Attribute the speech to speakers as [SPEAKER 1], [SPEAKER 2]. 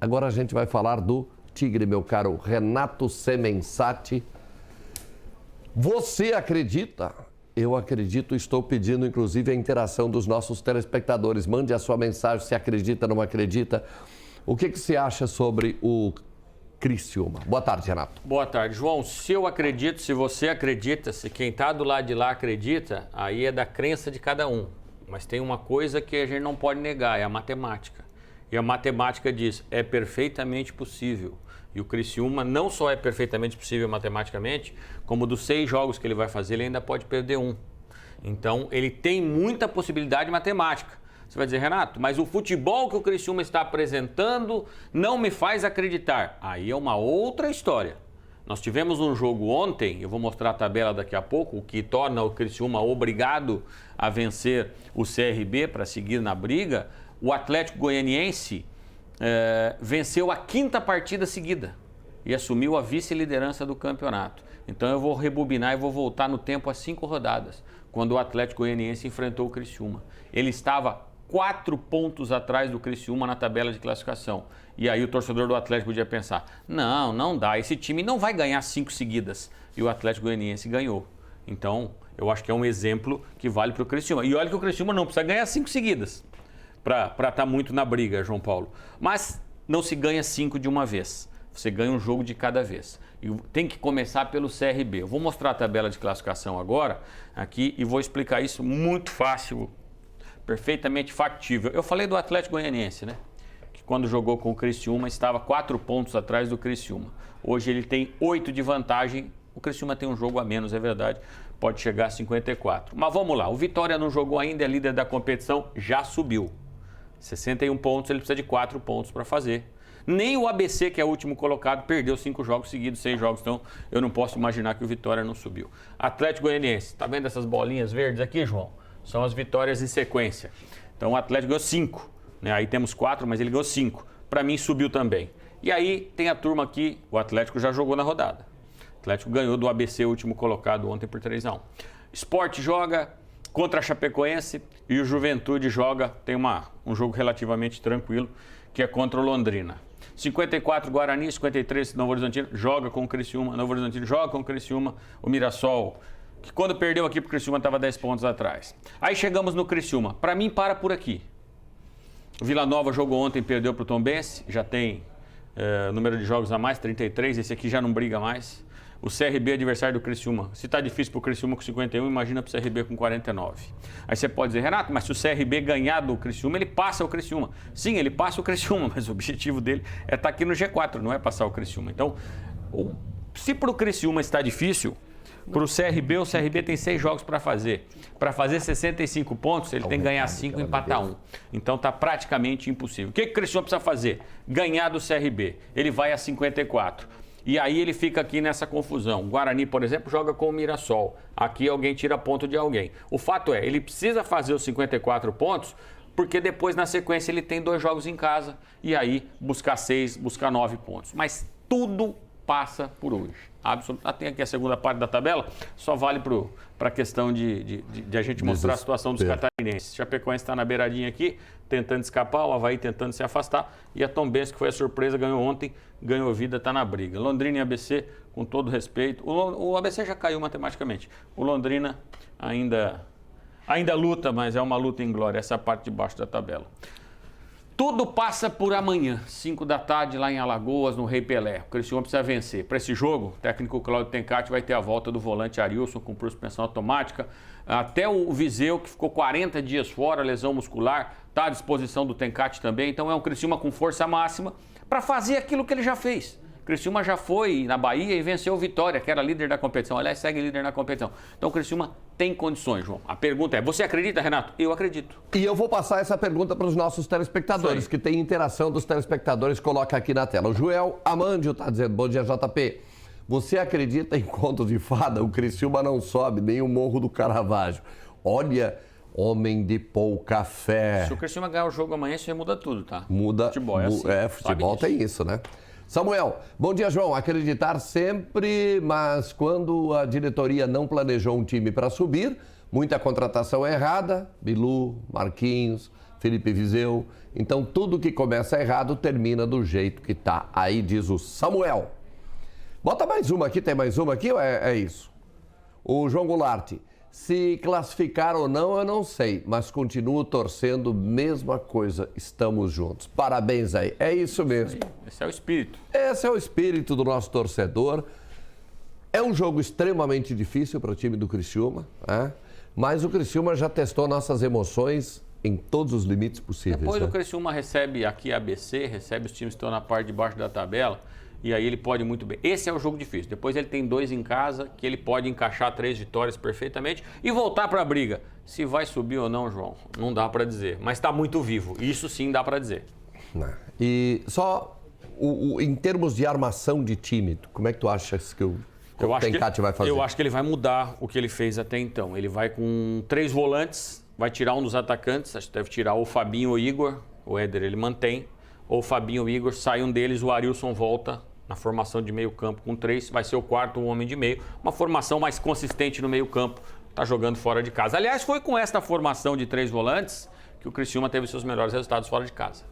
[SPEAKER 1] Agora a gente vai falar do Tigre, meu caro Renato Semensati. Você acredita? Eu acredito, estou pedindo inclusive a interação dos nossos telespectadores. Mande a sua mensagem, se acredita, não acredita. O que você acha sobre o Criciúma? Boa tarde, Renato.
[SPEAKER 2] Boa tarde, João. Se eu acredito, se você acredita, se quem está do lado de lá acredita, aí é da crença de cada um. Mas tem uma coisa que a gente não pode negar, é a matemática. E a matemática diz, é perfeitamente possível. E o Criciúma não só é perfeitamente possível matematicamente, como dos 6 jogos que ele vai fazer, ele ainda pode perder 1. Então, ele tem muita possibilidade matemática. Você vai dizer, Renato, mas o futebol que o Criciúma está apresentando não me faz acreditar. Aí é uma outra história. Nós tivemos um jogo ontem, eu vou mostrar a tabela daqui a pouco, o que torna o Criciúma obrigado a vencer o CRB para seguir na briga. O Atlético Goianiense venceu a 5ª partida seguida e assumiu a vice-liderança do campeonato. Então eu vou rebobinar e vou voltar no tempo a 5 rodadas, quando o Atlético Goianiense enfrentou o Criciúma. Ele estava 4 pontos atrás do Criciúma na tabela de classificação. E aí o torcedor do Atlético podia pensar, não dá, esse time não vai ganhar 5 seguidas. E o Atlético Goianiense ganhou. Então eu acho que é um exemplo que vale para o Criciúma. E olha que o Criciúma não precisa ganhar 5 seguidas para estar muito na briga, João Paulo. Mas não se ganha 5 de uma vez. Você ganha um jogo de cada vez. E tem que começar pelo CRB. Eu vou mostrar a tabela de classificação agora aqui e vou explicar isso muito fácil, perfeitamente factível. Eu falei do Atlético Goianiense, né? Que quando jogou com o Criciúma estava 4 pontos atrás do Criciúma. Hoje ele tem 8 de vantagem. O Criciúma tem um jogo a menos, é verdade. Pode chegar a 54. Mas vamos lá. O Vitória não jogou ainda, é líder da competição, já subiu. 61 pontos, ele precisa de 4 pontos para fazer. Nem o ABC, que é o último colocado, perdeu 5 jogos seguidos, 6 jogos. Então, eu não posso imaginar que o Vitória não subiu. Atlético Goianiense, tá vendo essas bolinhas verdes aqui, João? São as vitórias em sequência. Então, o Atlético ganhou 5. Né? Aí temos 4, mas ele ganhou 5. Para mim, subiu também. E aí, tem a turma aqui, o Atlético já jogou na rodada. O Atlético ganhou do ABC, o último colocado, ontem por 3-1. Sport joga contra a Chapecoense e o Juventude joga, tem um jogo relativamente tranquilo, que é contra o Londrina. 54 Guarani, 53 Novo Horizontino, joga com o Criciúma, Novo Horizontino joga com o Criciúma, o Mirassol, que quando perdeu aqui pro Criciúma estava 10 pontos atrás. Aí chegamos no Criciúma, para mim para por aqui. O Vila Nova jogou ontem, perdeu pro Tombense, já tem número de jogos a mais, 33, esse aqui já não briga mais. O CRB adversário do Criciúma. Se está difícil para o Criciúma com 51, imagina para o CRB com 49. Aí você pode dizer, Renato, mas se o CRB ganhar do Criciúma, ele passa o Criciúma. Sim, ele passa o Criciúma, mas o objetivo dele é estar aqui no G4, não é passar o Criciúma. Então, se para o Criciúma está difícil, para o CRB tem 6 jogos para fazer. Para fazer 65 pontos, ele tem que ganhar 5 e empatar 1. Então está praticamente impossível. O que o Criciúma precisa fazer? Ganhar do CRB. Ele vai a 54. E aí ele fica aqui nessa confusão. O Guarani, por exemplo, joga com o Mirassol. Aqui alguém tira ponto de alguém. O fato é, ele precisa fazer os 54 pontos, porque depois na sequência ele tem 2 jogos em casa. E aí buscar 6, buscar 9 pontos. Mas tudo passa por hoje. Absolutamente. Tem aqui a segunda parte da tabela, só vale para a questão de a gente mostrar a situação dos catarinenses. Chapecoense está na beiradinha aqui, tentando escapar, o Avaí tentando se afastar, e a Tombense, que foi a surpresa, ganhou ontem, ganhou vida, está na briga. Londrina e ABC, com todo respeito, o ABC já caiu matematicamente. O Londrina ainda luta, mas é uma luta em glória, essa parte de baixo da tabela. Tudo passa por amanhã, 5 da tarde, lá em Alagoas, no Rei Pelé. O Criciúma precisa vencer. Para esse jogo, o técnico Cláudio Tencati vai ter a volta do volante Arilson com suspensão automática. Até o Viseu, que ficou 40 dias fora, lesão muscular, está à disposição do Tencati também. Então é um Criciúma com força máxima para fazer aquilo que ele já fez. O Criciúma já foi na Bahia e venceu o Vitória, que era líder da competição. Aliás, segue líder na competição. Então o Criciúma tem condições, João. A pergunta é, você acredita, Renato? Eu acredito.
[SPEAKER 1] E eu vou passar essa pergunta para os nossos telespectadores, que tem interação dos telespectadores, coloca aqui na tela. O Joel Amandio está dizendo, bom dia, JP. Você acredita em conto de fada? O Criciúma não sobe, nem o Morro do Caravaggio. Olha, homem de pouca fé.
[SPEAKER 2] Se o Criciúma ganhar o jogo amanhã, isso aí muda tudo, tá?
[SPEAKER 1] Muda.
[SPEAKER 2] Futebol é assim.
[SPEAKER 1] Futebol tem isso, né? Samuel, bom dia, João. Acreditar sempre, mas quando a diretoria não planejou um time para subir, muita contratação errada, Bilu, Marquinhos, Felipe Viseu. Então, tudo que começa errado termina do jeito que tá. Aí diz o Samuel. Bota mais uma aqui, tem mais uma aqui ou é isso? O João Goulart. Se classificar ou não, eu não sei, mas continuo torcendo, mesma coisa, estamos juntos. Parabéns aí, é isso mesmo.
[SPEAKER 2] Esse é o espírito.
[SPEAKER 1] Esse é o espírito do nosso torcedor. É um jogo extremamente difícil para o time do Criciúma, né? Mas o Criciúma já testou nossas emoções em todos os limites possíveis.
[SPEAKER 2] Depois
[SPEAKER 1] né?
[SPEAKER 2] o Criciúma recebe aqui a ABC, recebe os times que estão na parte de baixo da tabela, e aí ele pode muito bem. Esse é o jogo difícil. Depois ele tem 2 em casa, que ele pode encaixar 3 vitórias perfeitamente e voltar para a briga. Se vai subir ou não, João, não dá para dizer. Mas está muito vivo. Isso sim dá para dizer.
[SPEAKER 1] E só em termos de armação de time, como é que tu achas que o Tencati vai fazer?
[SPEAKER 2] Eu acho que ele vai mudar o que ele fez até então. Ele vai com 3 volantes, vai tirar um dos atacantes, acho que deve tirar ou o Fabinho ou o Igor. O Éder ele mantém. Ou o Fabinho ou o Igor, sai um deles, o Arilson volta na formação de meio campo com 3, vai ser o quarto um homem de meio, uma formação mais consistente no meio campo, está jogando fora de casa. Aliás, foi com esta formação de 3 volantes que o Criciúma teve seus melhores resultados fora de casa.